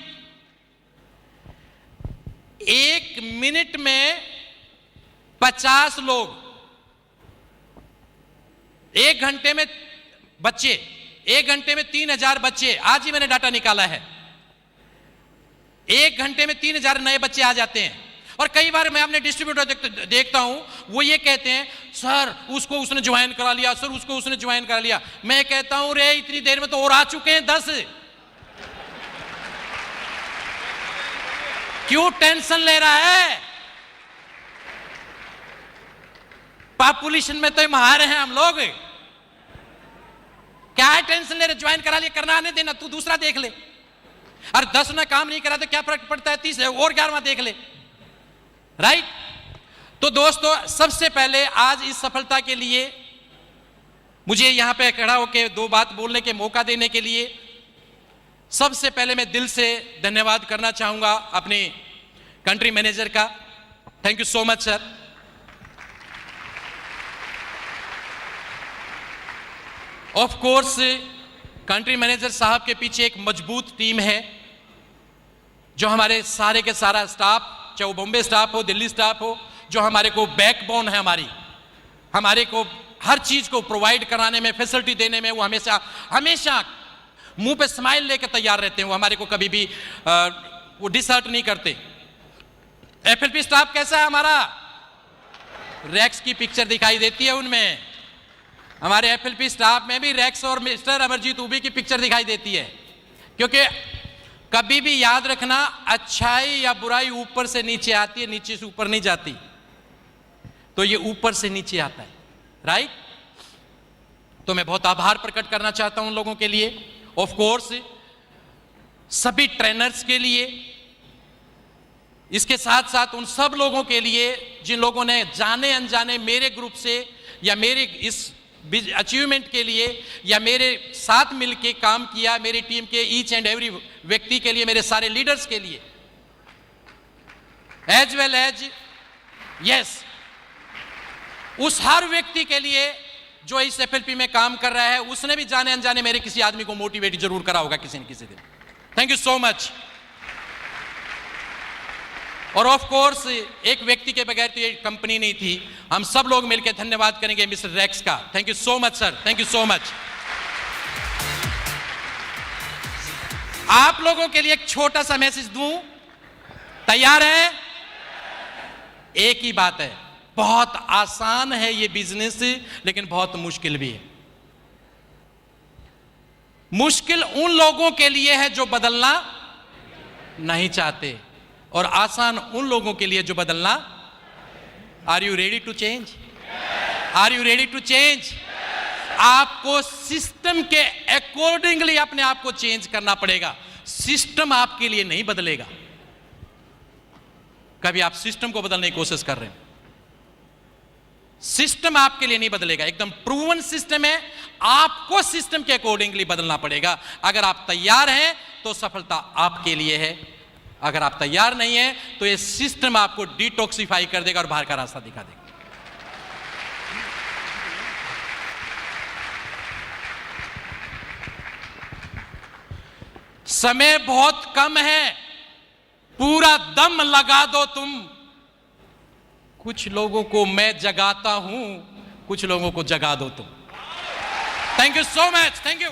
1 मिनट में 50 लोग, 1 घंटे में बच्चे, 1 घंटे में 3000 बच्चे, आज ही मैंने डाटा निकाला है, 1 घंटे में 3000 नए बच्चे आ जाते हैं। और कई बार मैं अपने डिस्ट्रीब्यूटर देखता हूं, वो ये कहते हैं सर उसको उसने ज्वाइन करा लिया, सर उसको उसने ज्वाइन करा लिया। मैं कहता हूं रे इतनी देर में तो और आ चुके हैं 10। क्यों टेंशन ले रहा है? पॉपुलेशन में तो महार हैं हम लोग, क्या है टेंशन ले रहे? ज्वाइन करा लिया, करना आने देना, तू दूसरा देख ले। और 10 ने काम नहीं करा तो क्या फर्क पड़ता है, 30 और 11वां देख ले, राइट? तो दोस्तों, सबसे पहले आज इस सफलता के लिए मुझे यहां पे खड़ा होकर 2 बात बोलने के मौका देने के लिए सबसे पहले मैं दिल से धन्यवाद करना चाहूंगा अपने कंट्री मैनेजर का। Thank you so much sir. Of course country manager साहब के पीछे एक मजबूत टीम है, जो हमारे सारे के सारा स्टाफ, चाहे वो बॉम्बे स्टाफ हो, दिल्ली स्टाफ हो, जो हमारे को बैकबोन है, हमारे को हर चीज को प्रोवाइड कराने में, फैसिलिटी देने में वो हमेशा मुंह पे स्माइल लेकर तैयार रहते हैं। वो हमारे को कभी भी वो डिसहर्ट नहीं करते। FLP स्टाफ कैसा है हमारा? रैक्स की पिक्चर दिखाई देती है उनमें। हमारे FLP स्टाफ में भी रैक्स और मिस्टर अमरजीत उबी की पिक्चर दिखाई देती है। क्योंकि कभी भी याद रखना, अच्छाई या बुराई ऊपर से नीचे आती है, नीचे से ऊपर नहीं जाती। तो ये ऊपर से नीचे आता है, राइट? तो मैं बहुत आभार प्रकट करना चाहता हूं उन लोगों के लिए, ऑफ कोर्स सभी ट्रेनर्स के लिए, इसके साथ साथ उन सब लोगों के लिए जिन लोगों ने जाने अनजाने मेरे ग्रुप से या मेरे इस अचीवमेंट के लिए या मेरे साथ मिलके काम किया, मेरी टीम के ईच एंड एवरी व्यक्ति के लिए, मेरे सारे लीडर्स के लिए, एज वेल एज यस उस हर व्यक्ति के लिए जो इस FLP में काम कर रहा है, उसने भी जाने अनजाने मेरे किसी आदमी को मोटिवेट जरूर करा होगा किसी न किसी दिन। Thank you so much. और ऑफ कोर्स एक व्यक्ति के बगैर तो ये कंपनी नहीं थी। हम सब लोग मिलकर धन्यवाद करेंगे मिस्टर रैक्स का। Thank you so much sir, thank you so much. आप लोगों के लिए एक छोटा सा मैसेज दूं, तैयार है? एक ही बात है, बहुत आसान है ये बिजनेस, लेकिन बहुत मुश्किल भी है। मुश्किल उन लोगों के लिए है जो बदलना नहीं चाहते, और आसान उन लोगों के लिए जो बदलना। Are you ready to change? Are you ready to change? आपको सिस्टम के अकॉर्डिंगली अपने आप को चेंज करना पड़ेगा। सिस्टम आपके लिए नहीं बदलेगा। कभी आप सिस्टम को बदलने की कोशिश कर रहे हैं, सिस्टम आपके लिए नहीं बदलेगा। एकदम प्रूवन सिस्टम है, आपको सिस्टम के अकॉर्डिंगली बदलना पड़ेगा। अगर आप तैयार हैं तो सफलता आपके लिए है, अगर आप तैयार नहीं हैं तो ये सिस्टम आपको डिटॉक्सिफाई कर देगा और बाहर का रास्ता दिखा देगा। समय बहुत कम है, पूरा दम लगा दो तुम। कुछ लोगों को मैं जगाता हूं, कुछ लोगों को जगा दो तुम। Thank you so much, thank you.